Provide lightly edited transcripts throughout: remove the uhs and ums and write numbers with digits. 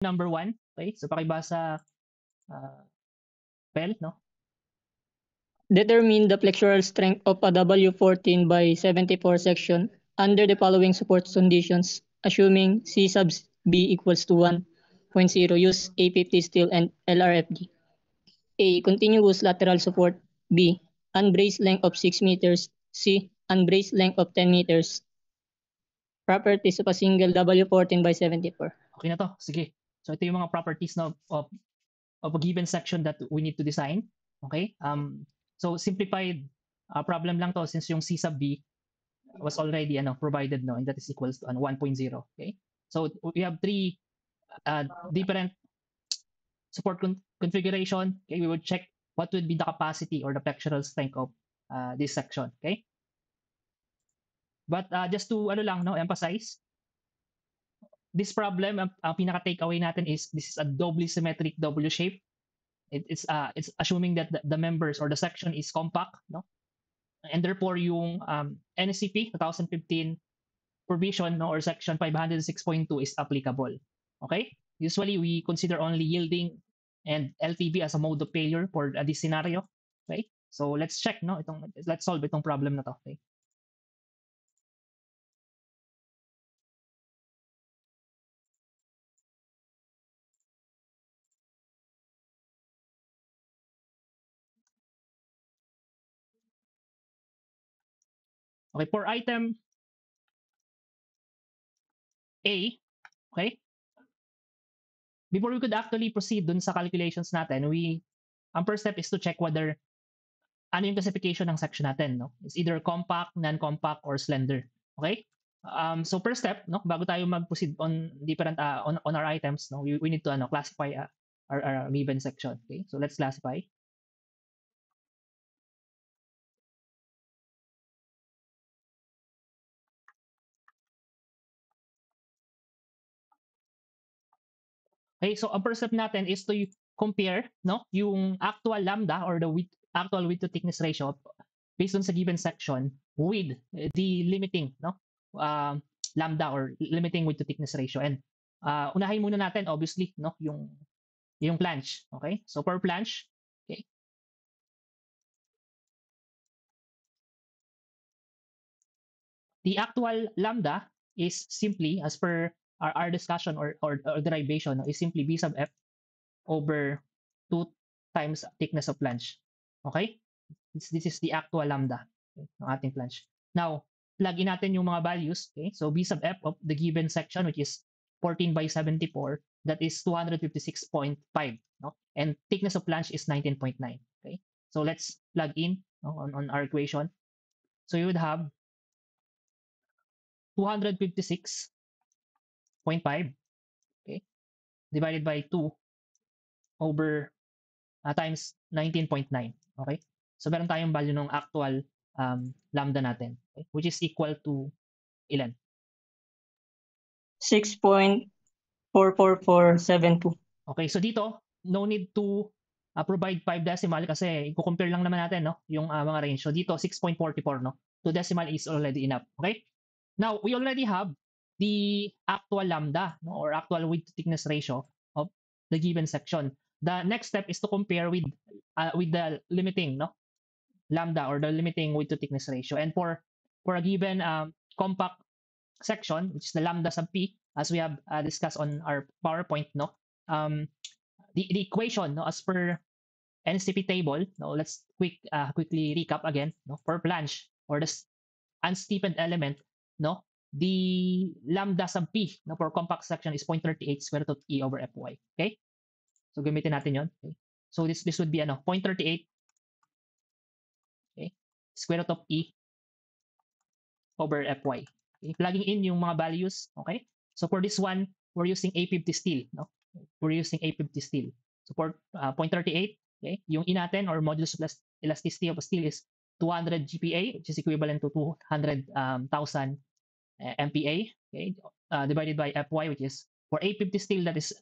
number 1. Okay, so pakibasa Pel, no? Determine the flexural strength of a W14 by 74 section under the following support conditions, assuming C sub B equals to 1.0. Use A50 steel and LRFD. A. Continuous lateral support. B. Unbraced length of 6 meters. C. Unbraced length of 10 meters. Properties of a single W14 by 74. Okay na to. Sige. So ito yung mga properties of a given section that we need to design. Okay? So simplified problem lang to since yung C sub B was already provided, no, and that is equals to 1.0. Okay? So we have three different support configuration. Okay? We would check what would be the capacity or the flexural strength of this section. Okay? But just to emphasize, this problem, ang pinaka-takeaway natin is this is a doubly symmetric W shape. It's assuming that the members or the section is compact, no? And therefore yung NSCP 2015 provision, no, or section 506.2 is applicable. Okay? Usually we consider only yielding and LTV as a mode of failure for this scenario. Okay? So let's check, no, let's solve itong problem na to. Okay? Okay, for item A, okay? Before we could actually proceed dun sa calculations natin, ang first step is to check whether ano yung classification ng section natin, no? It's either compact, non-compact, or slender. Okay? So first step, no, bago tayo mag-proceed on different on our items, no, we need to classify our given section. Okay? So let's classify. Okay, so ang first step natin is to compare, no, yung actual lambda or the actual width to thickness ratio based on sa given section with the limiting, no, lambda or limiting width to thickness ratio. And unahin muna natin obviously, no, yung planche. Okay? So per planche, okay, the actual lambda is simply, as per our discussion or derivation, is simply B sub F over 2 times thickness of planche. Okay? This is the actual lambda, okay, ng ating planche. Now, plug in natin yung mga values. Okay? So B sub F of the given section, which is 14 by 74, that is 256.5. No? And thickness of planche is 19.9. Okay? So let's plug in, no, on our equation. So you would have 256.5, okay, divided by 2 over times 19.9. Okay? So meron tayong value ng actual lambda natin, okay, which is equal to ilan? 6.44472. Okay, so dito, no need to provide 5 decimal kasi i-compare lang naman natin, no, yung mga range. So dito, 6.44, no? 2 decimal is already enough. Okay? Now, we already have the actual lambda, no, or actual width to thickness ratio of the given section. The next step is to compare with the limiting, no, lambda or the limiting width to thickness ratio. And for a given compact section, which is the lambda sub p, as we have discussed on our PowerPoint, no, the equation, no, as per NCP table, no, let's quickly recap again, no, for planche or the unsteepened element, no, the lambda sub p, no, for compact section is 0.38 square root of E over Fy. Okay? So gamitin natin yon. Okay? So this would be 0.38, okay, square root of E over Fy. Okay? Plugging in yung mga values. Okay? So for this one, we're using A50 steel, no? We're using A50 steel. So for 0.38, okay, yung E natin or modulus of elasticity of steel is 200 GPa, which is equivalent to 200,000 MPa, okay, divided by Fy, which is for A50 steel, that is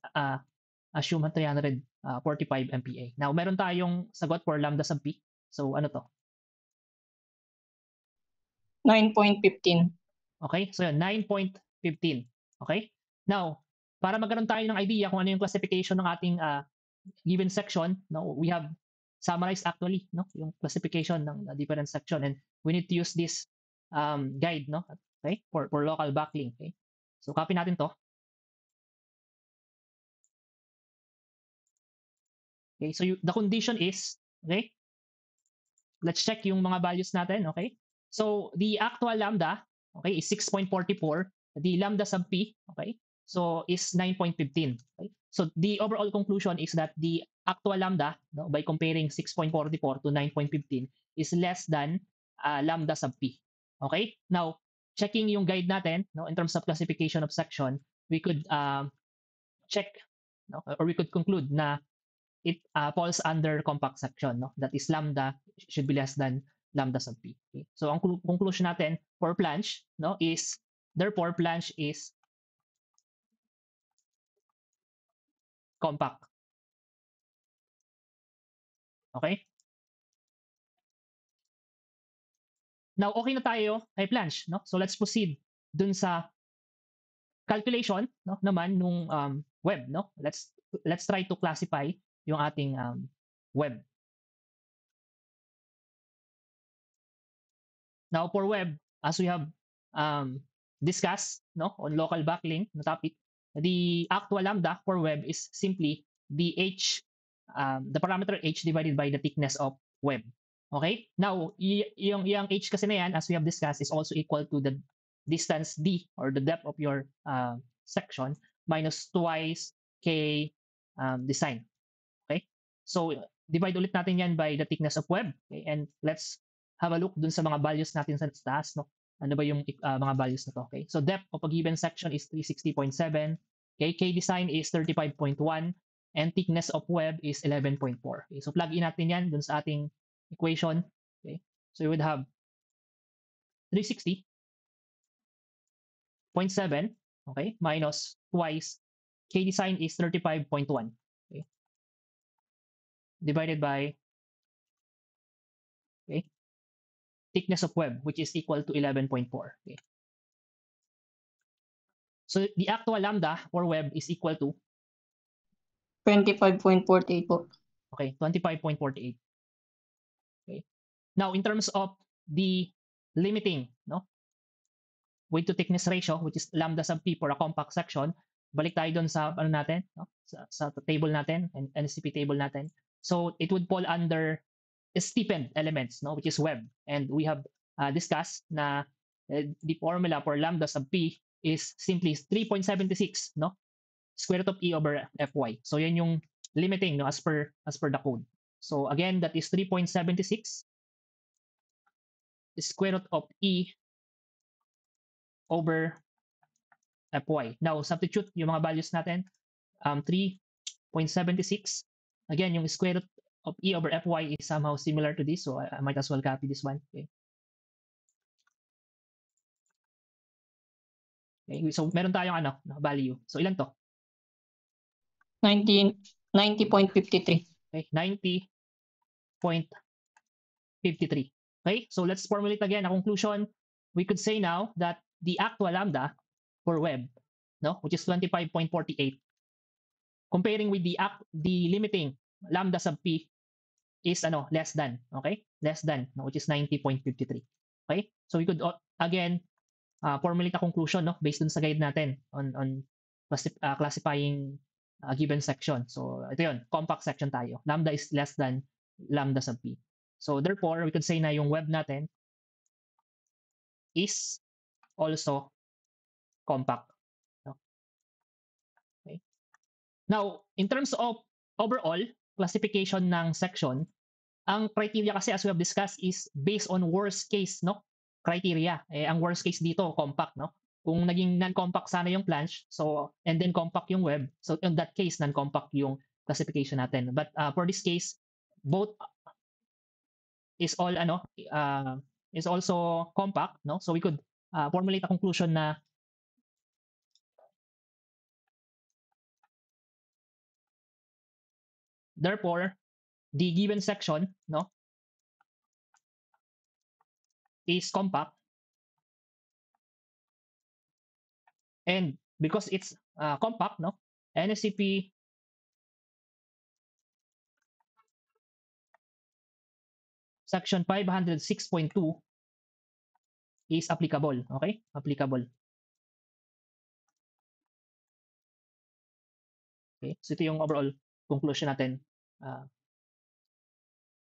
assume 345 MPa. Now, meron tayong sagot for lambda sub p. So, ano to? 9.15. Okay, so yun, 9.15. Okay? Now, para magkaroon tayo ng idea kung ano yung classification ng ating given section, no, we have summarized actually, no, yung classification ng different section, and we need to use this guide, no, okay, for local backlink. Okay, so copy natin to. Okay, so the condition is, okay, let's check yung mga values natin. Okay, so the actual lambda, okay, is 6.44. The lambda sub p, okay, so is 9.15. Okay, so the overall conclusion is that the actual lambda, no, by comparing 6.44 to 9.15 is less than lambda sub p. Okay, now checking yung guide natin, no, in terms of classification of section, we could check, no, or we could conclude na it falls under compact section, no? That is lambda should be less than lambda sub p. Okay? So ang conclusion natin for planche, no, is therefore planche is compact. Okay? Now okay na tayo kay planche, no? So let's proceed dun sa calculation, no, naman nung web, no? Let's try to classify yung ating web. Now for web, as we have discussed, no, on local backlink na topic, the actual lambda for web is simply the h, the parameter h divided by the thickness of web. Okay? Now, yung h kasi na yan, as we have discussed, is also equal to the distance d, or the depth of your section, minus twice k design. Okay? So, divide ulit natin yan by the thickness of web. Okay? And let's have a look dun sa mga values natin sa taas, no? Ano ba yung mga values na to? Okay? So, depth of a given section is 360.7. Okay? K design is 35.1. And thickness of web is 11.4. Okay? So, plug in natin yan dun sa ating equation. Okay? So, you would have 360.7, okay, minus twice K design is 35.1, okay, divided by, okay, thickness of web, which is equal to 11.4. Okay. So the actual lambda for web is equal to 25.48 po. Okay, 25.48. Okay. Now in terms of the limiting, no, width to thickness ratio, which is lambda sub p for a compact section, balik tayo doon sa ano natin, no, sa table natin and NCP table natin. So it would fall under steepened elements, no, which is web, and we have discussed na the formula for lambda sub p is simply 3.76, no, square root of e over fy. So yan yung limiting, no, as per the code. So again, that is 3.76 square root of e over fy. Now substitute yung mga values natin, 3.76. Again, yung square root of e over fy is somehow similar to this, so I might as well copy this one. Okay. Okay, so meron tayong ano, value. So ilan to? 90.53. Okay, 90.53. Okay, so let's formulate again a conclusion. We could say now that the actual lambda for web, no, which is 25.48, comparing with the limiting lambda sub p is ano, less than, okay? Less than, no, which is 90.53. Okay? So we could again formulate a conclusion, no, based dun sa guide natin on classifying a given section. So ito yun, compact section tayo. Lambda is less than lambda sub p. So therefore, we could say na yung web natin is also compact. No? Okay. Now, in terms of overall classification ng section, ang criteria kasi as we have discussed is based on worst case, no, criteria. Ang worst case dito, compact, no? Kung naging non-compact sana yung planche, so, and then compact yung web, so in that case, non-compact yung classification natin. But for this case, both is all ano, is also compact, no? So we could formulate a conclusion na therefore the given section, no, is compact, and because it's compact, no? NSCP section 506.2 is applicable, okay? Applicable. Okay? So ito yung overall conclusion natin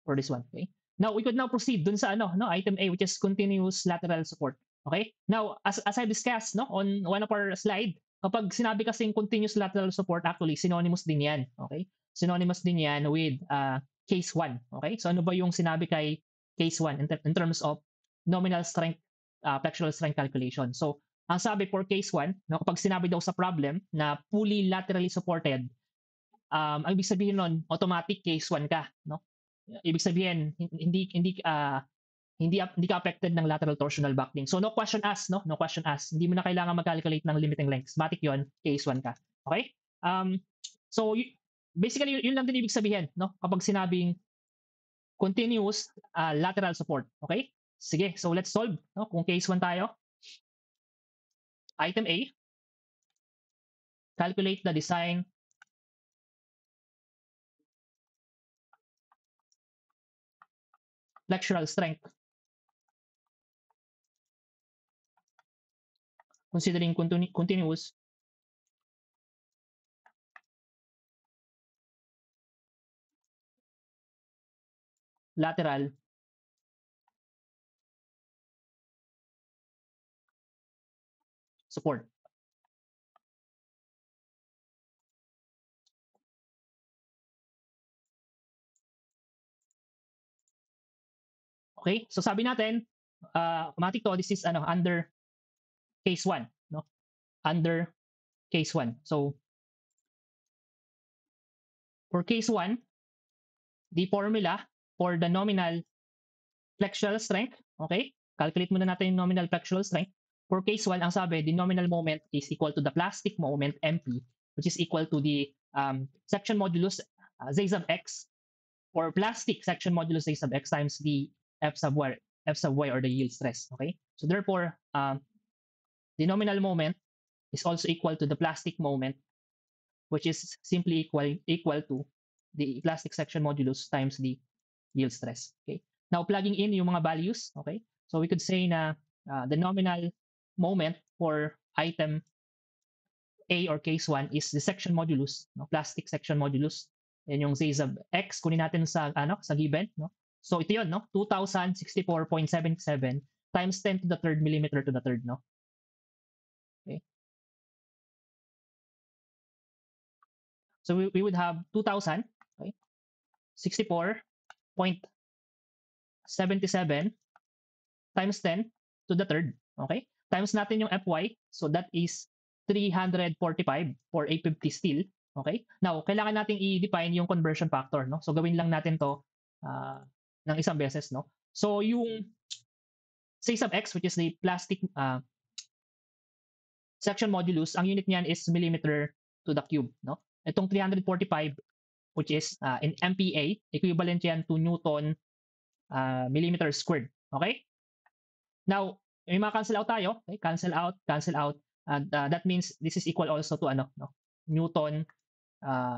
for this one, okay? Now, we could now proceed dun sa item A, which is continuous lateral support. Okay? Now, as I discussed on one of our slide, kapag sinabi kasing continuous lateral support, actually, synonymous din yan. Okay? Synonymous din yan with case 1. Okay? So, ano ba yung sinabi kay case 1 in terms of nominal strength, flexural strength calculation? So, ang sabi for case 1, kapag sinabi daw sa problem na fully laterally supported, ang ibig sabihin nun, automatic case 1 ka. No? Ibig sabihin, hindi ka affected ng lateral torsional buckling. So no question asked, no? No question asked. Hindi mo na kailangan mag-calculate ng limiting lengths. Matic 'yon, case 1 ka. Okay? So basically yun lang din ibig sabihin, no? Kapag sinabing continuous lateral support. Okay? Sige, so let's solve, no? Kung case 1 tayo. Item A, calculate the design flexural strength considering continuous lateral support. Okay? So sabi natin, matik to, this is under case 1, no? Under case 1. So for case 1, the formula for the nominal flexural strength, okay? Calculate muna natin yung nominal flexural strength. For case 1, ang sabi, the nominal moment is equal to the plastic moment MP, which is equal to the section modulus Z sub x, or plastic section modulus Z sub x times the F sub y or the yield stress, okay? So therefore, the nominal moment is also equal to the plastic moment, which is simply equal to the plastic section modulus times the yield stress. Okay. Now, plugging in yung mga values, okay? So we could say na the nominal moment for item A or case 1 is the section modulus, no? Plastic section modulus. Yan yung Z sub x, kunin natin sa given, no? So ito yun, no? 2064.77 times 10 to the third millimeter to the third, no? Okay. So we would have 2000, okay? 64.77 times 10 to the third, okay? Times natin yung Fy, so that is 345 for A50 steel, okay? Now, kailangan nating i-define yung conversion factor, no? So gawin lang natin to ng isang beses, no? So yung C sub x, which is the plastic section modulus, ang unit niyan is millimeter to the cube, no? Itong 345, which is in MPa, equivalent yan to Newton millimeter squared, okay? Now, may cancel out tayo, okay? Cancel out, and that means this is equal also to Newton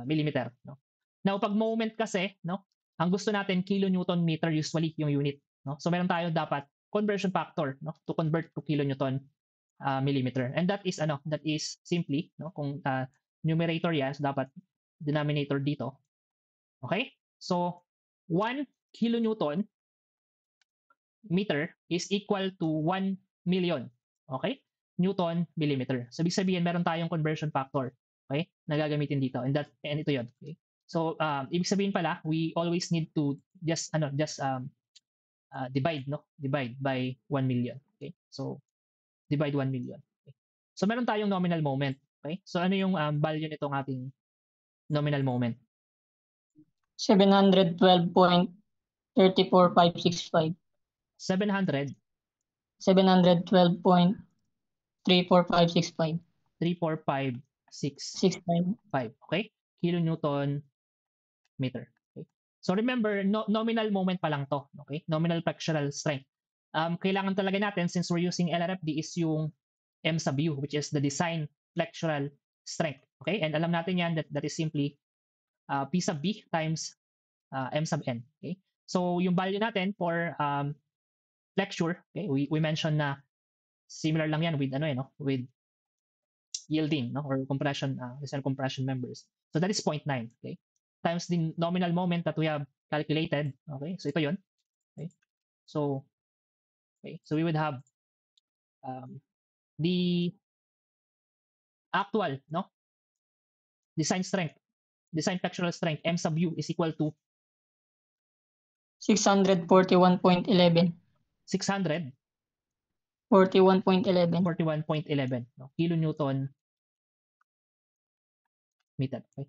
millimeter, no? Now, pag moment kasi, no, ang gusto natin kilonewton meter usually yung unit, no? So meron tayo dapat conversion factor, no, to convert to kilonewton millimeter. And that is simply, no, kung numerator yan, so dapat denominator dito. Okay? So 1 kilonewton meter is equal to 1 million. Okay? Newton millimeter. So ibig sabihin meron tayong conversion factor, okay, na gagamitin dito. And ito 'yon, okay? So ibig sabihin pala, we always need to just divide by 1 million. Okay? So divide 1 million. Okay? So meron tayong nominal moment, okay? So ano yung value nitong ating nominal moment? 712.34565. 700 712.34565. 34565. Okay? Kilonewton meter. Okay? So remember, nominal moment pa lang to. Okay? Nominal flexural strength. Kailangan talaga natin, since we're using LRFD, is yung M sub U, which is the design flexural strength. Okay, and alam natin yan that is simply P sub B times M sub N. Okay, so yung value natin for flexure, okay, we mentioned na similar lang yan with with yielding, or compression, recent compression members. So that is 0.9, okay, times the nominal moment that we have calculated. Okay, so ito yun. Okay, so so we would have the actual design strength, design flexural strength M sub U is equal to 641.11. 641.11 41.11. kilonewton meter. Okay.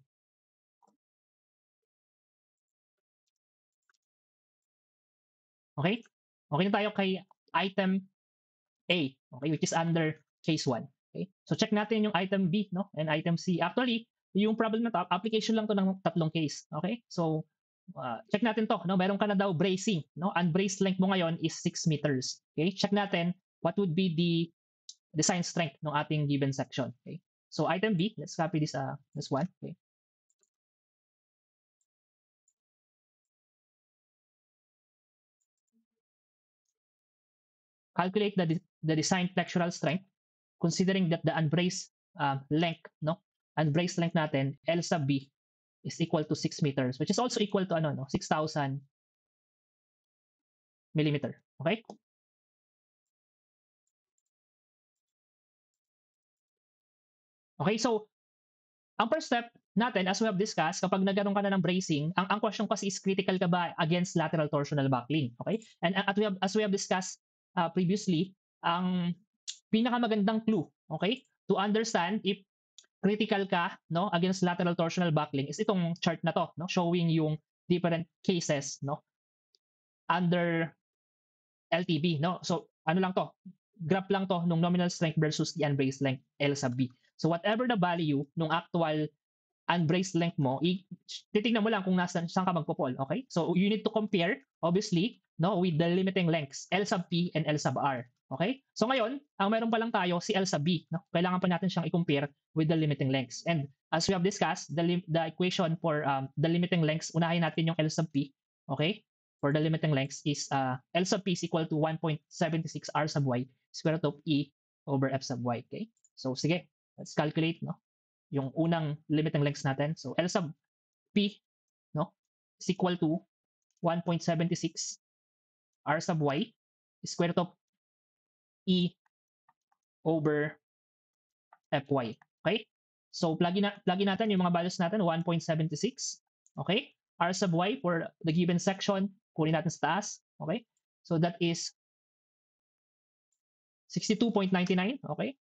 Okay? Okay na tayo kay item A, okay, which is under case 1. Okay? So check natin yung item B, and item C. Actually, yung problem na to, application lang to ng tatlong case. Okay? So check natin to, meron ka na daw bracing, unbraced length mo ngayon is 6 meters. Okay? Check natin what would be the design strength ng ating given section. Okay? So item B, let's copy this one. Okay? Calculate the design flexural strength considering that the unbraced length, unbraced length natin, L sub B is equal to 6 meters, which is also equal to 6,000 millimeter. Okay? Okay, so ang first step natin, as we have discussed, kapag nagkaroon ka na ng bracing, ang question kasi is critical ka ba against lateral torsional buckling. Okay? And as we have discussed previously, ang pinakamagandang clue, okay, to understand if critical ka against lateral torsional buckling is itong chart na to, showing yung different cases under LTB. So ano lang to, graph lang to nung nominal strength versus the unbraced length L sub B. So whatever the value nung actual unbraced length mo, titingnan mo lang kung saan ka magpo-fall. Okay? So you need to compare, obviously, with the limiting lengths L sub P and L sub R. Okay? So ngayon, ang meron pa lang tayo si L sub B. Kailangan pa natin siyang i-compare with the limiting lengths. And as we have discussed, the equation for the limiting lengths, unahin natin yung L sub P. Okay? For the limiting lengths is L sub P is equal to 1.76 R sub Y square root of E over F sub Y. Okay? So sige, let's calculate yung unang limiting lengths natin. So L sub P is equal to 1.76 R sub Y square root of E over Fy. Okay? So plugin natin yung mga values natin, 1.76. Okay? R sub Y for the given section, kunin natin sa taas. Okay? So that is 62.99. Okay?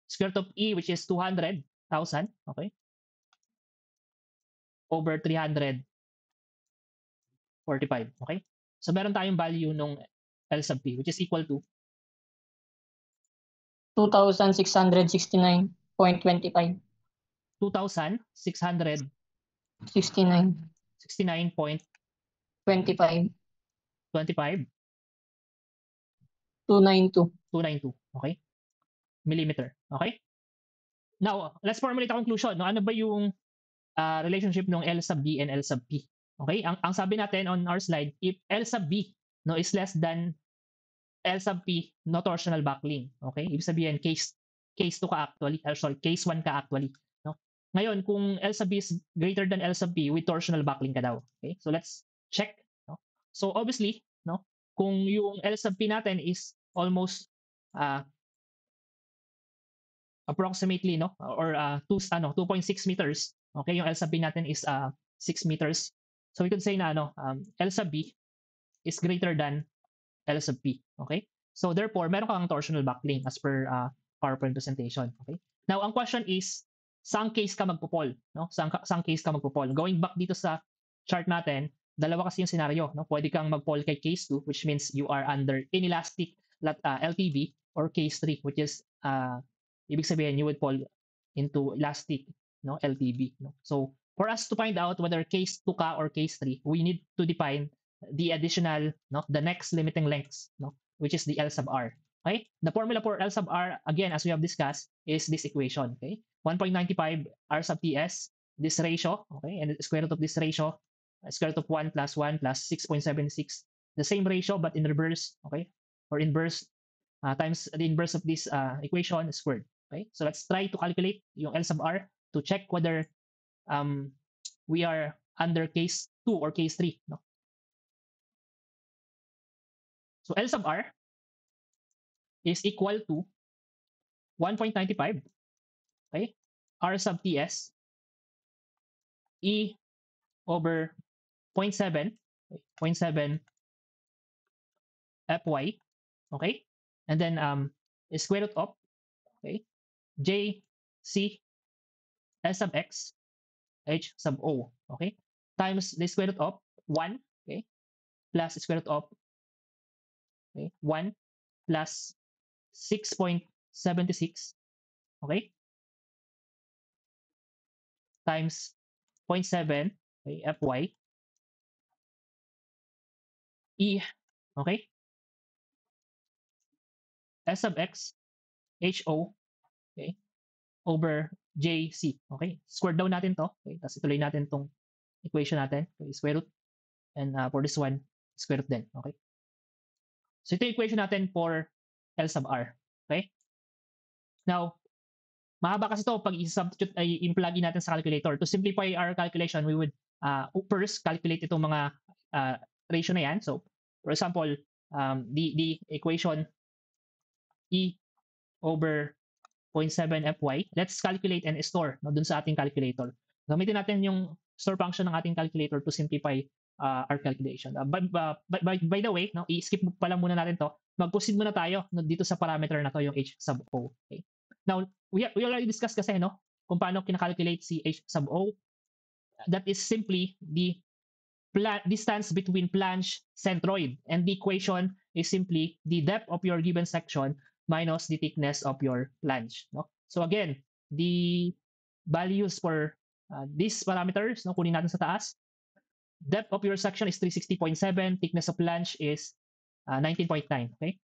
Square root of E, which is 200,000. Okay? Over 345. Okay? So meron tayong value nung L sub P, which is equal to 2,669.25. 2,669.25. 69.25. 292. 292. Okay? Millimeter. Okay? Now, let's formulate a conclusion. Ano ba yung relationship ng L sub B and L sub P? Okay? Ang sabi natin on our slide, if L sub B is less than L sub P, no torsional buckling. Okay? Ibig sabihin, case 2 ka actually, case 1 ka actually. Ngayon, kung L sub B is greater than L sub P, with torsional buckling ka daw. Okay? So let's check. So obviously, kung yung L sub P natin is almost approximately or 2.6 meters. Okay, yung L sub B natin is 6 meters. So we could say na L sub B is greater than L sub P. Okay? So therefore, meron kang torsional buckling as per PowerPoint presentation. Okay? Now, ang question is, saan case ka magpo-fall? Saan case ka magpo-fall? Going back dito sa chart natin, dalawa kasi yung scenario. Pwede kang mag-fall kay case 2, which means you are under inelastic LTV, or case 3, which is ibig sabihin you would fall into elastic LTV. So for us to find out whether case 2 ka or case 3, we need to define the additional, no, the next limiting lengths, no, which is the L sub r. Okay, the formula for L sub r, again, as we have discussed, is this equation. Okay, 1.95 r sub ts, this ratio, okay, and the square root of this ratio, square root of 1 plus 1 plus 6.76, the same ratio but in reverse, okay, or inverse, times the inverse of this equation squared. Okay, so let's try to calculate yung L sub r to check whether we are under case 2 or case 3. No? So L sub r is equal to 1.95, okay, r sub ts e over 0.7, okay, 0.7 fy, okay, and then square root of, okay, j c s sub x h sub o, okay, times the square root of 1, okay, plus square root of, okay, 1 plus 6.76, okay, times 0.7, okay, fy e, okay, s sub x ho, okay, over jc, okay, square down natin to, okay, tapos ituloy natin tong equation natin, okay, square root, and for this one, square root din, okay. So ito yung equation natin for L sub r, okay. Now, mahaba kasi ito pag i-substitute ay i-plug natin sa calculator. To simplify our calculation, we would first calculate itong mga ratio na yan. So, for example, the equation E over 0.7 fy, let's calculate and store, no, dun sa ating calculator. Gamitin natin yung store function ng ating calculator to simplify our calculation. By the way, no, i-skip pala muna natin to. Mag-proceed muna tayo, no, dito sa parameter na to, yung h sub o. Okay? Now, we already discussed kasi, no, kung paano kinakalculate si h sub o. That is simply the distance between flange centroid, and the equation is simply the depth of your given section minus the thickness of your flange. No? So again, the values for these parameters, no, kunin natin sa taas. Depth of your section is 360.7, thickness of flange is 19.9. Okay.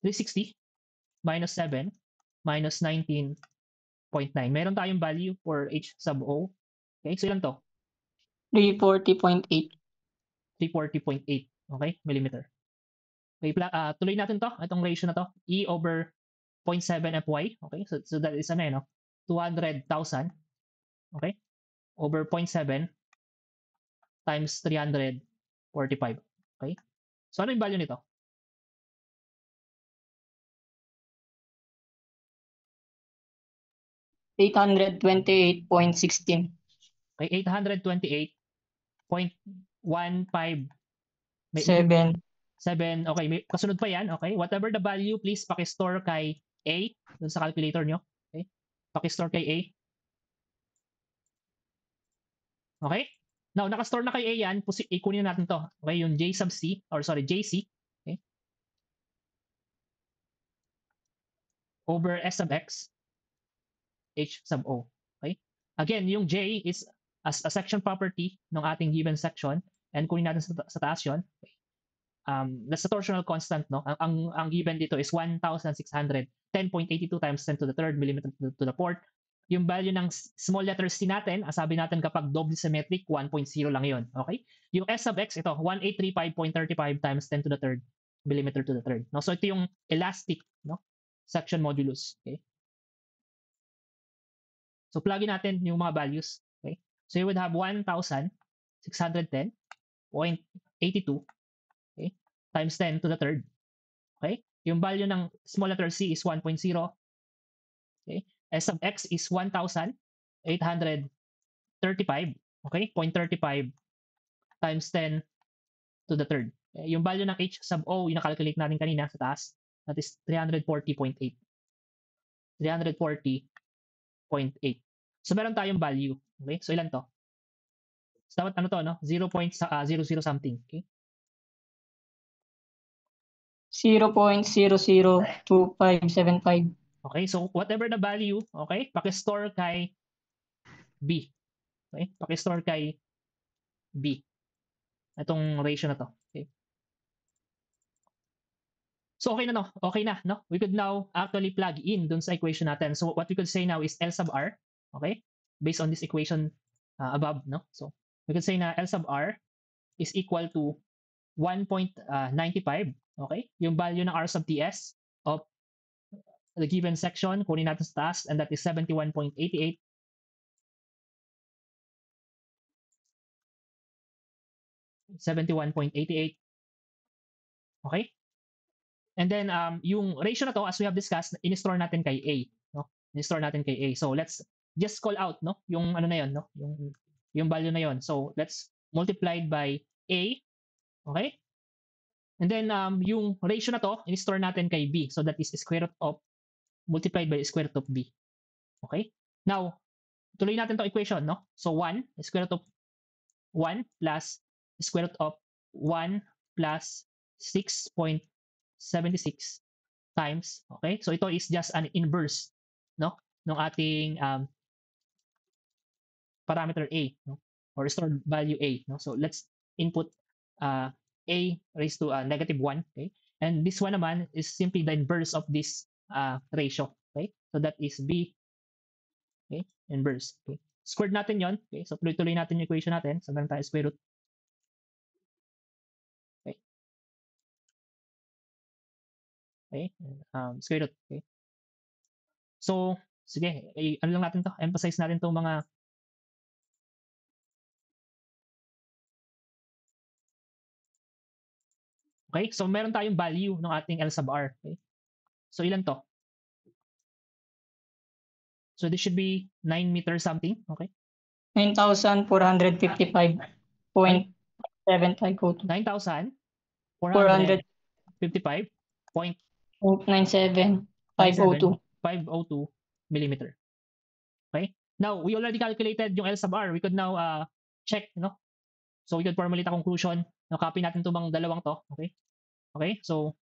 (360) minus 7 minus 19.9. Meron tayong value for h sub o. Okay, so ilan to? 340.8. 340.8, okay, millimeter. Okay, tuloy natin to, itong ratio na to, E over 0.7 fy, okay, so that is ano, no? 200,000, okay, over 0.7 times 345, okay. So ano yung value nito? $828.16. Okay, 828.15 7. Okay, may kasunod pa yan, okay. Whatever the value, please paki-store kay A dun sa calculator nyo. Okay, paki-store kay A. Okay? Now, naka-store na kay A yan, ikunin natin to. Okay, yung J sub C, or sorry, JC, okay, over S sub X, H sub O. Okay? Again, yung J is as a section property ng ating given section, and kunin natin sa taas yun. Okay. That's the torsional constant, no? Ang given dito is 1,610.82 times 10 to the third millimeter to the fourth. Yung value ng small letter c natin, sabi natin kapag double symmetric, 1.0 lang yon. Okay? Yung s sub x, ito, 1835.35 times 10 to the third millimeter to the third. No? So ito yung elastic, no, section modulus. Okay? So plugin natin yung mga values. Okay? So you would have 1,610.82, okay, times 10 to the third. Okay? Yung value ng small letter c is 1.0. Okay? S sub x is 1,835, okay, 0.35 times 10 to the third. Okay? Yung value ng h sub o, yung nakalculate natin kanina sa taas, that is 340.8. 340.8. So meron tayong value. Okay? So ilan to? So dapat ano to, no? 0.00 something. Okay? 0.002575. Okay, so whatever the value, okay, paki-store kay B. Okay? Paki-store kay B. Itong ratio na to. Okay? So okay na no? Okay na, no? We could now actually plug in dun sa equation natin. So what we could say now is L sub R, okay? Based on this equation above, no? So we could say na L sub R is equal to 1.95, okay? Yung value ng R sub TS of the given section, kunin natin sa taas, and that is 71.88. 71.88. Okay? And then yung ratio na to, as we have discussed, in-store natin kay A, no? In-store natin kay A. So let's just call out, no? Yung ano na yon, no? Yung value na yon. So let's multiply by A, okay? And then yung ratio na to, in-store natin kay B. So that is square root of multiplied by square root of B. Okay? Now, tuloy natin to equation, no? So 1, square root of 1 plus square root of 1 plus 6.76 times, okay? So ito is just an inverse, no? Ng ating parameter A, no? Or stored value A, no? So let's input A raised to negative 1, okay? And this one naman is simply the inverse of this ratio, okay? So that is B, okay? Inverse, okay? Squared natin yon, okay? So tuloy-tuloy natin yung equation natin. So meron tayo square root. Okay? Okay? Square root, okay? So, sige, ano lang natin to, emphasize natin tong mga okay? So, meron tayong value ng ating L sub R, okay? So, ilan to? So, this should be 9 meters something, okay? 9,455.7502. 9,455.97 502 millimeter. Okay? Now, we already calculated yung L sub R. We could now check, no? So, we could formulate a conclusion. No, copy natin itong mga dalawang to. Okay? Okay? So,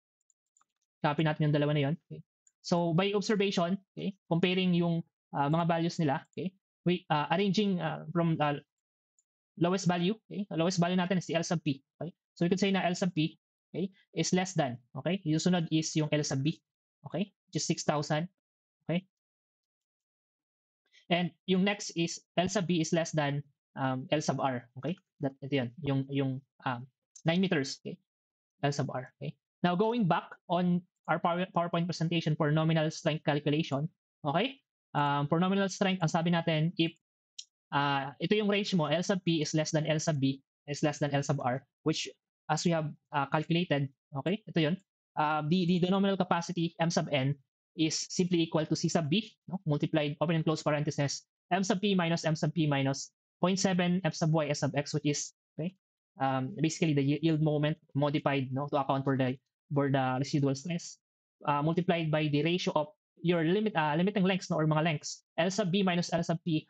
copy natin yung dalawa na yun. Okay? So, by observation, okay, comparing yung mga values nila, okay, we arranging from lowest value, okay, lowest value natin is si L sub P, okay, so we could say na L sub P, okay, is less than, okay, yung sunod is yung L sub B, okay, which is 6,000, okay, and yung next is L sub B is less than L sub R, okay, that ito yun, yung 9 meters, okay, L sub R, okay. Now going back on our PowerPoint presentation for nominal strength calculation, okay, for nominal strength, ang sabi natin, if ito yung range mo, L sub P is less than L sub B is less than L sub R, which as we have calculated, okay, ito yun, the nominal capacity M sub N is simply equal to C sub B, no? Multiplied, open and close parentheses, M sub P minus M sub P minus 0.7 F sub Y S sub X, which is, okay, basically the yield moment modified, no, to account for the residual stress, multiplied by the ratio of your limiting lengths, no, or mga lengths, L sub B minus L sub P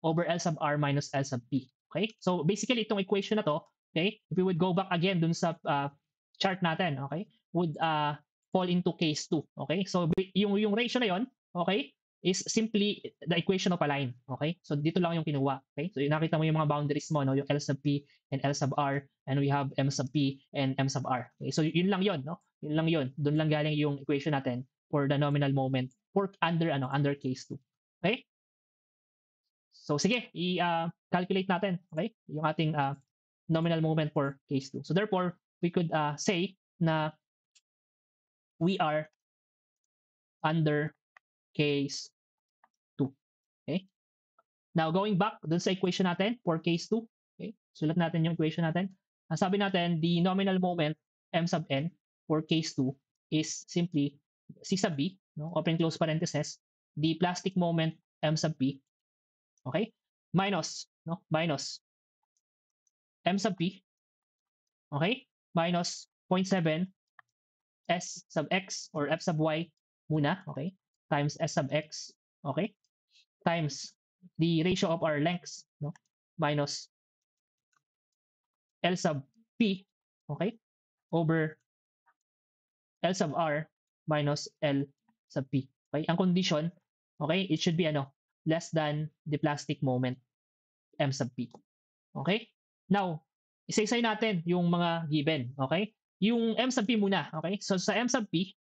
over L sub R minus L sub P. Okay? So basically itong equation na to, okay, if we would go back again dun sa chart natin, okay, would fall into case 2. Okay? So yung ratio na yon, okay, is simply the equation of a line. Okay? So dito lang yung kinuha. Okay? So nakita mo yung mga boundaries mo, no, yung L sub P and L sub R, and we have M sub P and M sub R. Okay? So yun lang yon, no? Yun lang yon. Doon lang galing yung equation natin for the nominal moment for under case 2. Okay? So sige, i-calculate natin, okay, yung ating nominal moment for case 2. So therefore, we could say na we are under case 2. Okay? Now, going back dun sa equation natin for case 2, okay, sulat natin yung equation natin. Ang sabi natin, the nominal moment M sub N for case 2 is simply C sub B, no, open close parentheses, the plastic moment M sub P, okay, minus, no, minus M sub P, okay, minus 0.7 S sub X or F sub Y muna, okay, times S sub X, okay, times the ratio of our lengths, no, minus L sub P, okay, over L sub R minus L sub P. Okay, ang condition, okay, it should be ano, less than the plastic moment M sub P. Okay? Now, isa-isay natin yung mga given. Okay? Yung M sub P muna. Okay? So sa M sub P,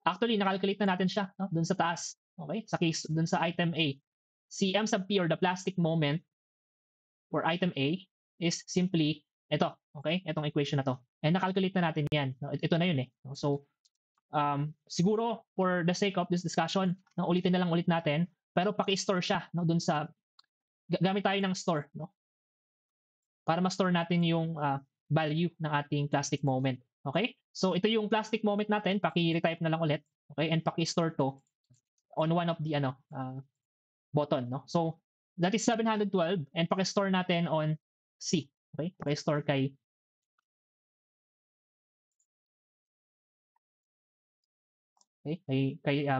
actually, nakalculate na natin siya no? Dun sa taas. Okay? Sa case, dun sa item A. Si M sub P or the plastic moment for item A is simply ito. Okay? Itong equation na to. And nakalculate na natin yan. No? Ito na yun eh. No? So, siguro for the sake of this discussion, no, ulitin na lang ulit natin, pero paki-store siya no, dun sa gamit tayo ng store no, para ma-store natin yung value ng ating plastic moment. Okay? So ito yung plastic moment natin, paki-retype na lang ulit, okay? And paki-store to on one of the button, no? So that is 712 and paki-store natin on C. Okay? Paki-store kay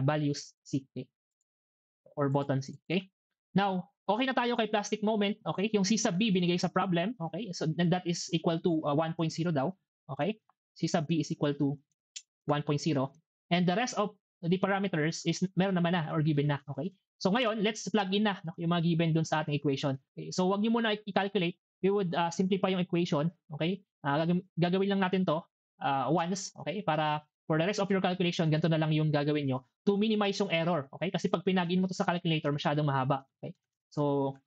values C, okay? Or button C, okay? Now, okay na tayo kay plastic moment, okay? Yung C sub B binigay sa problem, okay? So then that is equal to 1.0 daw, okay? C sub B is equal to 1.0 and the rest of the parameters is meron naman na or given na, okay? So ngayon, let's plug in na no, yung mga given dun sa ating equation. Okay? So wag niyo muna i-calculate, we would simplify yung equation, okay? Gagawin lang natin to once, okay? Para for the rest of your calculation, ganito na lang yung gagawin nyo to minimize yung error, okay? Kasi pag pinag-in mo to sa calculator, masyadong mahaba, okay? So,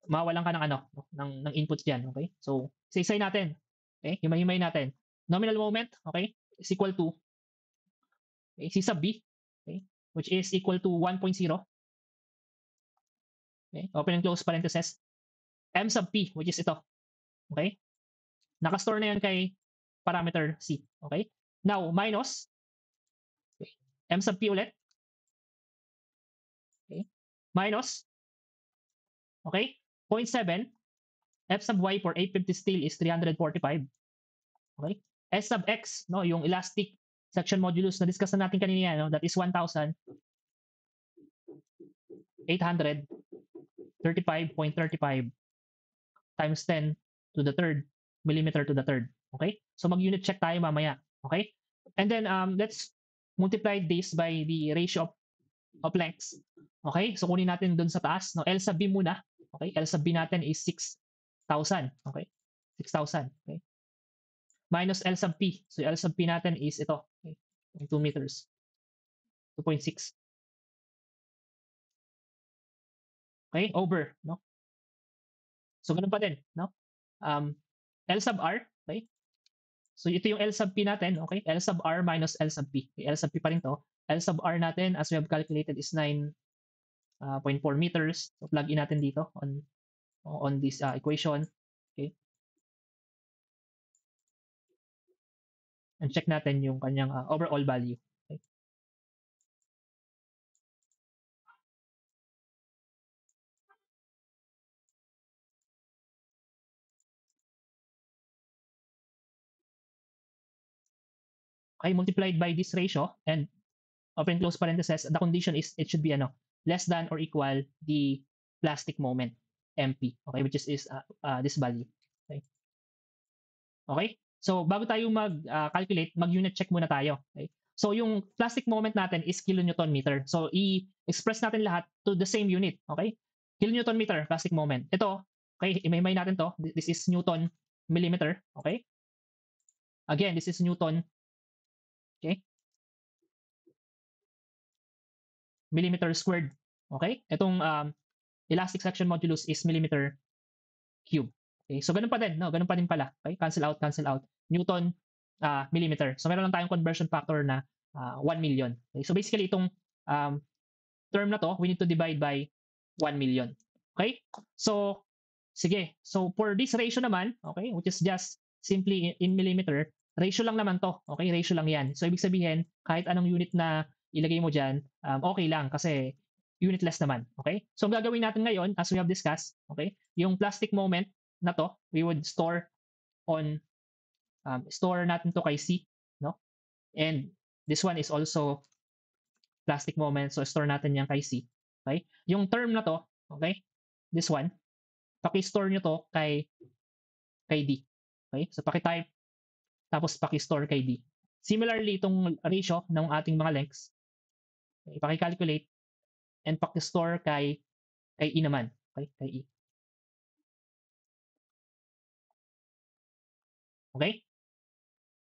mawalan ka ng ng inputs diyan, okay? So, isa-isay natin. Okay? Himay-himay natin. Nominal moment, okay? Is equal to okay, C sub B, okay? Which is equal to 1.0. Okay? Open and close parenthesis. M sub P, which is ito. Okay? Naka-store na yan kay parameter C, okay? Now, minus okay, M sub P ulit. Okay? Minus okay? 0.7 F sub Y for 850 steel is 345. Okay? S sub X, no, yung elastic section modulus na discuss na natin kanina, no, that is 1,835.35 times 10 to the third millimeter to the third. Okay? So mag-unit check tayo mamaya. Okay? And then let's multiply this by the ratio of lengths. Okay? So kunin natin dun sa taas, no, L sub B muna. Okay? L sub B natin is 6,000. Okay? 6,000. Okay? Minus L sub P. So L sub P natin is ito. Okay? 2 meters. 2.6. Okay? Over. No? So ganun pa din. No? L sub R. Okay? So ito yung L sub P natin. Okay? L sub R minus L sub P. Okay? L sub P pa rin to. L sub R natin as we have calculated is 9.4 meters. So plug in natin dito on this equation. Okay? And check natin yung kanyang overall value. Okay? Okay, multiplied by this ratio and open close parentheses, the condition is it should be less than or equal the plastic moment MP, okay, which is this value. Okay. Okay? So bago tayo mag-calculate, mag-unit check muna tayo. Okay? So yung plastic moment natin is kilonewton meter. So i-express natin lahat to the same unit, okay? Kilonewton meter plastic moment. Ito, okay, imay-imay natin to. This is Newton millimeter, okay? Again, this is Newton, okay? Millimeter squared, okay? Itong elastic section modulus is millimeter cube. Okay? So ganun pa din, no? Ganun pa din pala. Okay? Cancel out, cancel out. Newton millimeter. So meron lang tayong conversion factor na 1 million. Okay? So basically itong term na to, we need to divide by 1 million. Okay? So sige. So for this ratio naman, okay, which is just simply in millimeter, ratio lang naman to. Okay? Ratio lang yan. So ibig sabihin, kahit anong unit na ilagay mo dyan, okay lang kasi unitless naman. Okay? So ang gagawin natin ngayon, as we have discussed, okay, yung plastic moment na to, we would store natin to kay C, no? And this one is also plastic moment, so store natin yan kay C. Okay? Yung term na to, okay, this one, paki-store nyo to kay D. Okay? So paki-type, tapos paki-store kay D. Similarly, itong ratio ng ating mga lengths, okay, paki-calculate, and paki-store kay E naman. Okay? Kay E. Okay?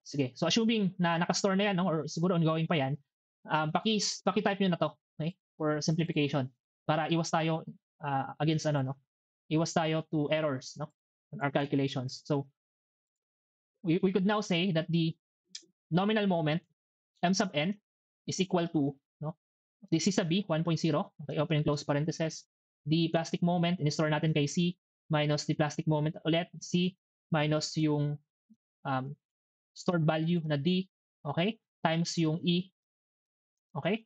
Sige. So assuming na naka-store na yan, no, or siguro ongoing pa yan, paki-type nyo na to, okay? For simplification para iwas tayo against ano, no? Iwas tayo to errors, no? On our calculations. So we could now say that the nominal moment m sub n is equal to, no? This is a B 1.0, okay, open and close parentheses. The plastic moment in-store natin kay C minus the plastic moment ulit C minus yung stored value na D, okay? Times yung E, okay?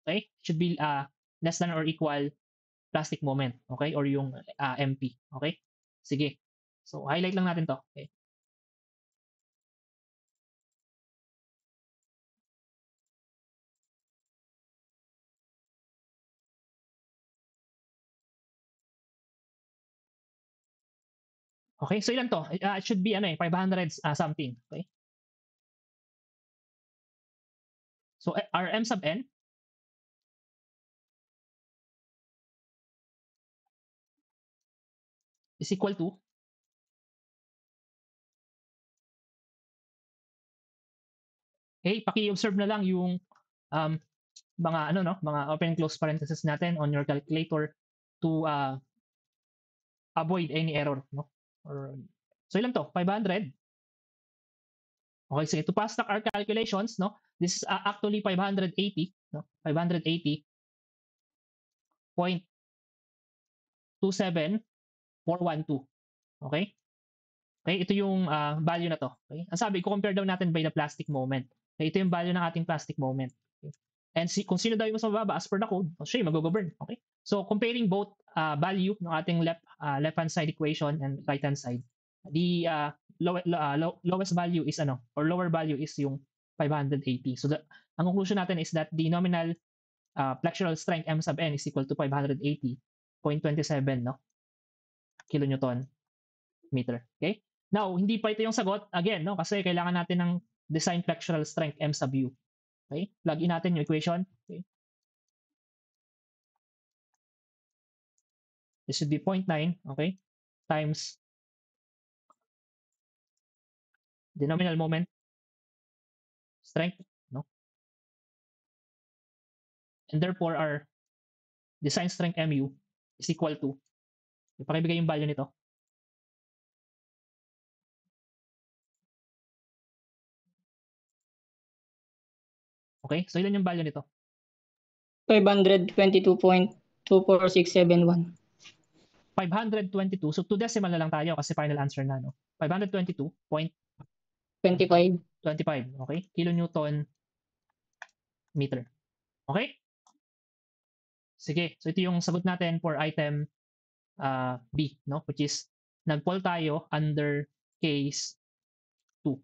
Okay? Should be less than or equal plastic moment, okay? Or yung MP, okay? Sige. So, highlight lang natin to, okay? Okay, so ilan to? It should be 500 something, okay? So, our M sub n is equal to okay, paki-observe na lang yung mga mga open and close parentheses natin on your calculator to avoid any error, no? Or so ilan to? 500. Okay, sige, to pass our calculations, no? This is actually 580, no? 580.27412. Okay? Okay, ito yung value na to. Okay? Ang sabi, i-compare daw natin by the plastic moment. Okay, ito yung value ng ating plastic moment. Okay? And kung sino daw yung mas mababa as per the code, siya yung mag-govern. Okay? So, comparing both value ng ating left-hand side equation and right-hand side, the lowest value is or lower value is yung 580. So, ang conclusion natin is that the nominal flexural strength M sub n is equal to 580.27, no? Kilonewton meter. Okay? Now, hindi pa ito yung sagot again, no? Kasi kailangan natin ng design flexural strength M sub u. Okay? Plug in natin yung equation. Okay? This should be 0.9, okay? Times the nominal moment strength, no? And therefore, our design strength MU is equal to, ipakibigay yung value nito. Okay? So, ilan yung value nito? 522.24671. 522. So, 2 decimal na lang tayo kasi final answer na, no? 522.25. 25. Okay? Kilonewton meter. Okay? Sige. So, ito yung sagot natin for item B, no? Which is, nag-fall tayo under case 2.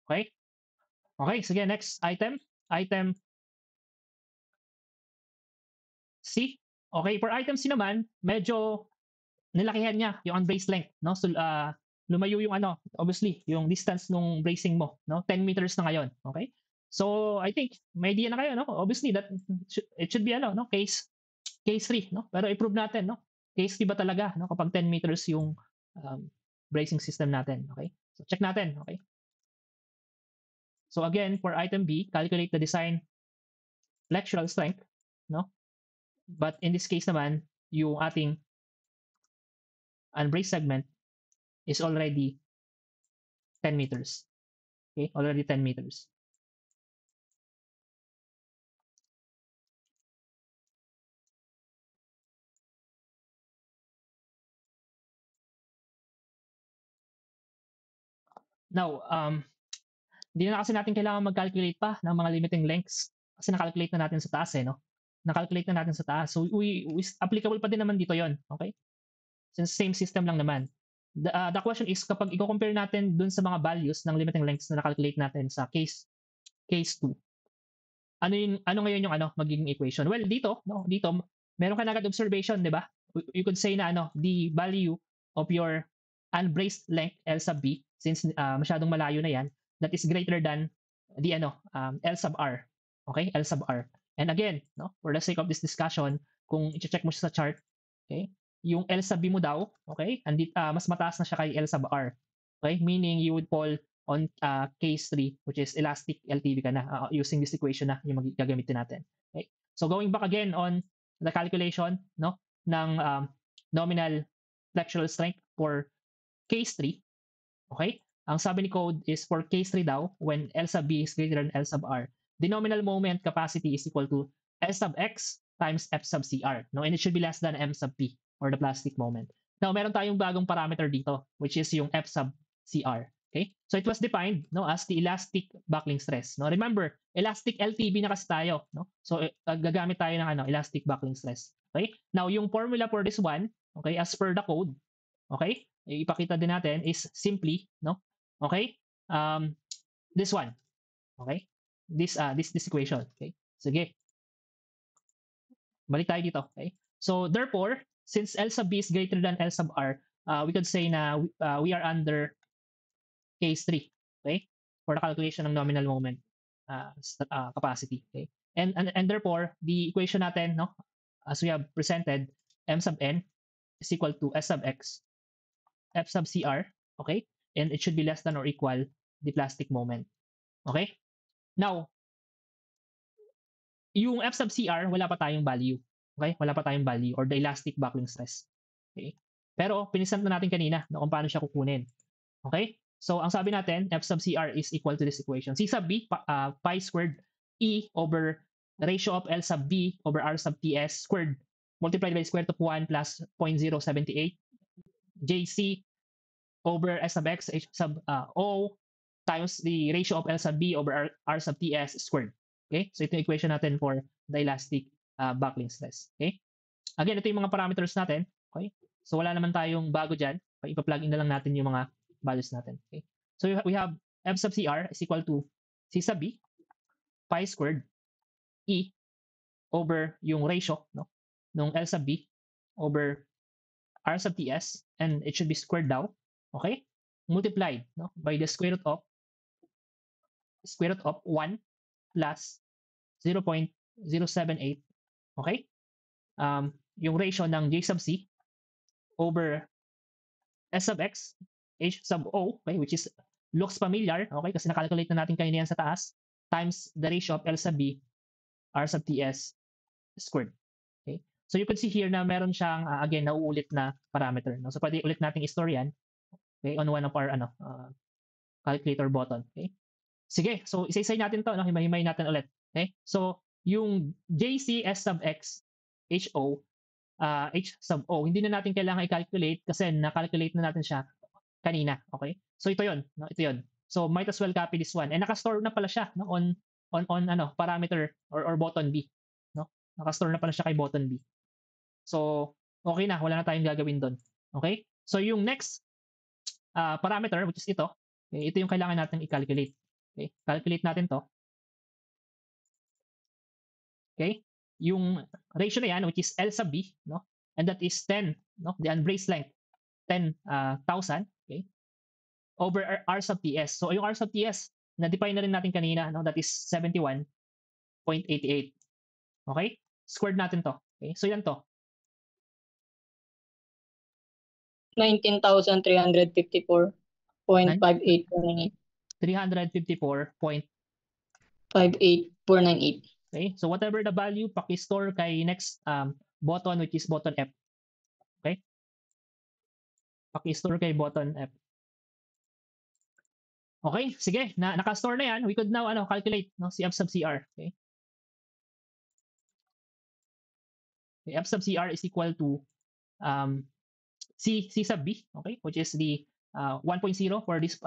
Okay? Okay, sige, next item. Item C. Okay, for item C naman, medyo nilakihan niya yung unbraced length, no? So, lumayo yung obviously, yung distance nung bracing mo, no? 10 meters na ngayon, okay? So, I think may idea na kayo, no? Obviously, that it should be no? Case 3, no? Pero i-prove natin, no? Case 3 ba talaga, no? Kapag 10 meters yung bracing system natin, okay? So, check natin, okay? So, again, for item B, calculate the design flexural strength, no? But in this case naman, yung ating unbraced segment is already 10 meters. Okay, already 10 meters. Now, hindi na kasi natin kailangan mag-calculate pa ng mga limiting lengths kasi na-calculate na natin sa taas, no? Na-calculate na natin sa taas. So, applicable pa din naman dito yon, okay? Since same system lang naman. The question is, kapag i-compare natin dun sa mga values ng limiting lengths na na-calculate natin sa case 2, ano ngayon yung magiging equation? Well, dito meron ka na agad observation, di ba? You could say na the value of your unbraced length L sub B since masyadong malayo na yan, that is greater than the L sub R. Okay? L sub R. And again, no, for the sake of this discussion, kung i-check mo siya sa chart, okay? Yung L sub B mo daw, okay? Mas mataas na siya kay L sub R. Okay? Meaning you would fall on case 3, which is elastic LTV ka na, using this equation na yung gagamitin natin. Okay? So going back again on the calculation, no, ng nominal flexural strength for case 3, okay? Ang sabi ni code is for case 3 daw, when L sub B is greater than L sub R, the nominal moment capacity is equal to S sub X times F sub CR, no? And it should be less than M sub P, or the plastic moment. Now, meron tayong bagong parameter dito, which is yung F sub CR. Okay? So it was defined, no, as the elastic buckling stress. No, remember, elastic LTV na kasi tayo, no? So gagamit tayo ng elastic buckling stress. Okay? Now, yung formula for this one, okay, as per the code, okay? Ipakita din natin is simply, no? Okay? This one. Okay? This equation, okay? Sige. Balik tayo dito, okay? So therefore, since L sub B is greater than L sub R, we could say na we are under case 3, okay? For the calculation ng nominal moment capacity, okay? And therefore, the equation natin, no, as we have presented, M sub N is equal to S sub X, F sub CR, okay? And it should be less than or equal the plastic moment, okay? Now, yung F sub CR, wala pa tayong value, okay? Wala pa tayong value or the elastic buckling stress, okay? Pero, pinisant na natin kanina no, kung paano siya kukunin, okay? So, ang sabi natin, F sub CR is equal to this equation. C sub B, pi squared E over the ratio of L sub B over R sub TS squared multiplied by square root of 1 plus 0.078 JC over S sub X H sub O times the ratio of L sub B over R sub TS squared. Okay? So, ito yung equation natin for the elastic buckling stress. Okay? Again, ito yung mga parameters natin. Okay? So, wala naman tayong bago dyan. Okay? Ipa-plug in na lang natin yung mga values natin. Okay? So we have F sub CR is equal to C sub B pi squared E over yung ratio no nung L sub B over R sub TS, and it should be squared daw, okay? Multiplied no by the square root of 1 plus 0.078, okay? Yung ratio ng J sub C over S sub X H sub O, okay, which is looks familiar, okay, kasi nakalculate na natin kanina yan sa taas, times the ratio of L sub B R sub TS squared. Okay? So you can see here na meron siyang, again, nauulit na parameter. No? So pwede ulit nating i-store yan, okay, on one of our calculator button. Okay? Sige, so isa-isay natin to, no? Himay-himay natin ulit. Okay? So yung JC S sub X HO H sub O, hindi na natin kailangan i-calculate kasi na-calculate na natin siya kanina, okay? So ito 'yon, no? Ito 'yon. So might as well copy this one. And naka-store na pala siya no on parameter or button B, no? Naka-store na pala siya kay button B. So okay na, wala na tayong gagawin doon. Okay? So yung next parameter, which is ito, okay, ito yung kailangan natin i-calculate. Okay? Calculate natin 'to. Okay? Yung ratio na yan, which is L sub B, no? And that is 10, no? The unbraced length, 10,000, okay? Over R sub TS. So yung R sub TS, na-define na rin natin kanina, no? That is 71.88. Okay? Squared natin to. Okay? So yan to. 19,354.58498. 58498. Okay? So whatever the value, paki-store kay next button, which is button F. Okay? Paki-store kay button F. Okay, sige, naka-store na yan. We could now calculate no, si F sub CR. Okay? F sub CR is equal to C sub B, okay, which is the 1.0 for this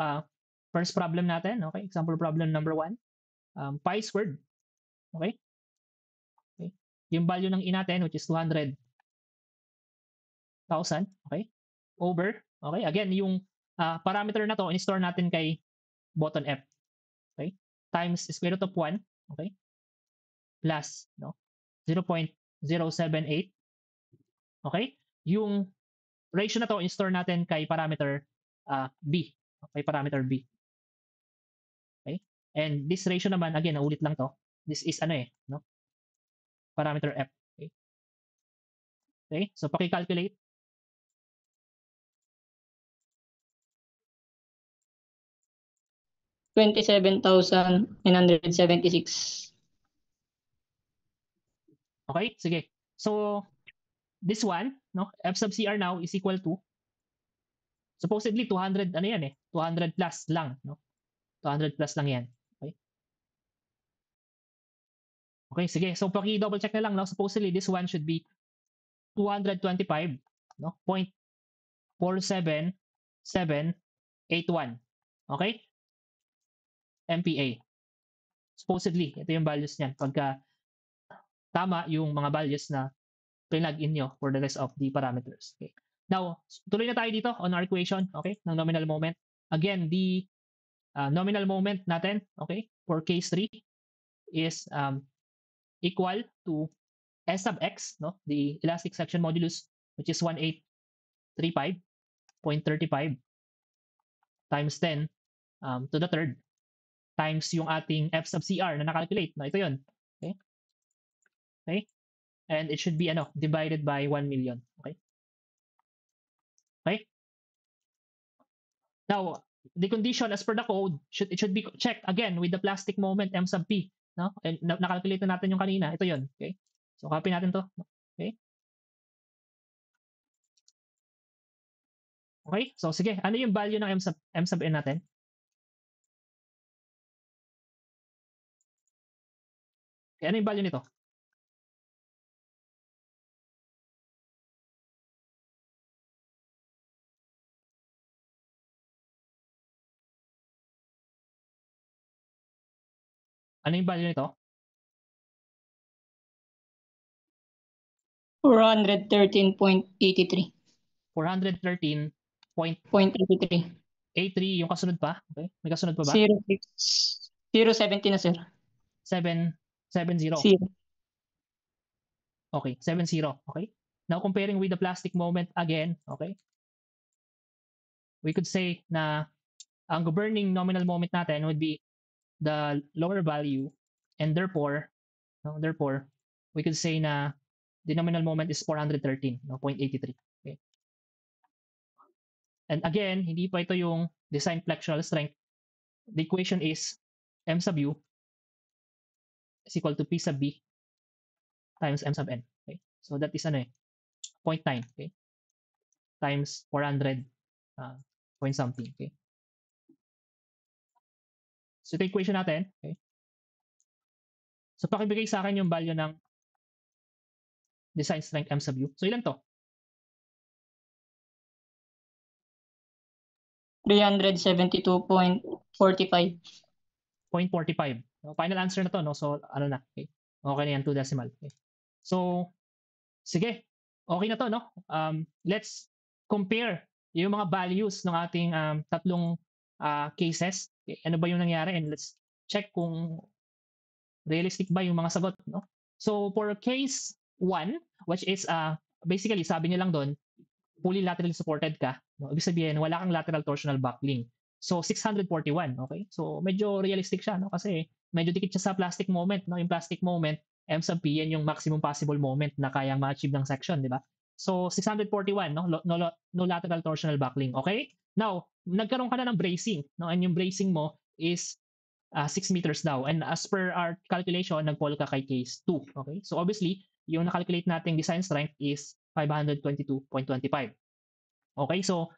first problem natin. Okay, example problem number 1. Pi squared. Okay? Okay. Yung value ng E natin, which is 200,000. Okay? Over. Okay? Again, yung parameter na to, in-store natin kay button F. Okay? Times square root of 1. Okay? Plus, no? 0.078. Okay? Yung ratio na to, in-store natin kay parameter B. kay parameter B. Okay? And this ratio naman, again, naulit lang to. This is ano no? Parameter F. Okay? Okay? So paki-calculate. 27,976. Okay? Sige. So this one, no? F sub CR now is equal to supposedly 200 ano yan 200 plus lang, no? 200 plus lang yan. Okay? Okay, sige. So paki-double check na lang, no? Supposedly this one should be 225, no? 0.47781. Okay? MPa. Supposedly, ito yung values niyan pagka tama yung mga values na plug in nyo for the rest of the parameters. Okay. Now, tuloy na tayo dito on our equation, okay, ng nominal moment. Again, the nominal moment natin, okay, for case 3 is equal to S sub x, no, the elastic section modulus, which is 1835.35 times 10 to the third times yung ating F sub CR na nakalculate. No, ito yun. Okay? Okay? And it should be divided by 1 million. Okay? Okay? Now, the condition as per the code, it should be checked again with the plastic moment M sub P. No? And nakalculate na natin yung kanina. Ito yun. Okay? So, copy natin to. Okay? Okay? So, sige. Ano yung value ng M sub N natin? Okay, ano yung value nito? Ano yung value nito? 413.83. 413.83 yung kasunod pa. Okay? May kasunod pa ba? 070 na, sir. 770. 0. Okay, 70. Okay? Now, comparing with the plastic moment again, okay? We could say na ang governing nominal moment natin would be the lower value, and therefore, we could say na the nominal moment is 413, 0.83. Okay? And again, hindi pa ito yung design flexural strength. The equation is M sub U is equal to P sub B times M sub N. Okay? So that is 0.9, okay? Times 400 point something. Okay? So ito equation natin. Okay? So pakibigay sa akin yung value ng design strength M sub U. So ilan to? 372.45. 0.45. No, final answer na to, no? So ano na, okay? Okay na yan, 2 decimal. Okay? So sige. Okay na to, no? Let's compare yung mga values ng ating tatlong cases. Okay? Ano ba yung nangyari? And let's check kung realistic ba yung mga sagot, no? So for case 1, which is basically sabi niya lang doon, fully laterally supported ka, no? Ibig sabihin wala kang lateral torsional buckling. So 641, okay? So medyo realistic siya, no? Kasi medyo dikit siya sa plastic moment, no? Yung plastic moment, M sub P, yan yung maximum possible moment na kayang ma-achieve ng section, di ba? So 641, no? No lateral torsional buckling, okay? Now, nagkaroon ka na ng bracing, no? And yung bracing mo is 6 meters daw. And as per our calculation, nag-fall ka kay case 2, okay? So obviously, yung na-calculate nating design strength is 522.25. Okay, so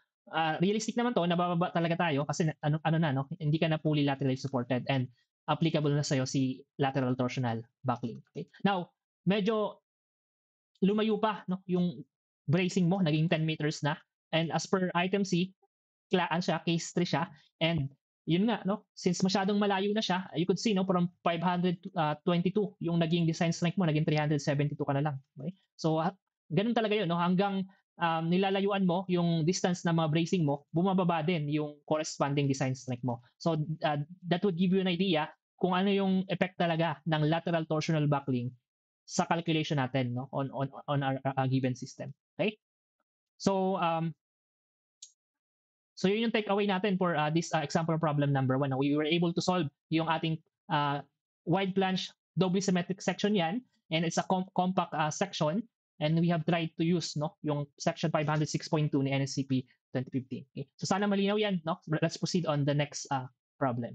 realistic naman to, nabababa talaga tayo kasi ano na, no? Hindi ka na fully laterally supported and applicable na sa'yo si lateral torsional buckling. Okay? Now, medyo lumayo pa, no? Yung bracing mo, naging 10 meters na. And as per item C, case 3 siya. And yun nga, no? Since masyadong malayo na siya, you could see, no? From 522, yung naging design strength mo, naging 372 ka na lang. Okay? So, ganun talaga yun, no? Hanggang nilalayuan mo yung distance ng mga bracing mo, bumababa din yung corresponding design strength mo. So that would give you an idea kung ano yung effect talaga ng lateral torsional buckling sa calculation natin, no, on our given system. Okay? So So yun yung takeaway natin for this example problem number 1. We were able to solve yung ating wide flange doubly symmetric section yan, and it's a compact section, and we have tried to use yung section 506.2 ni NSCP 2015. Okay? So sana malinaw yan. Let's proceed on the next problem.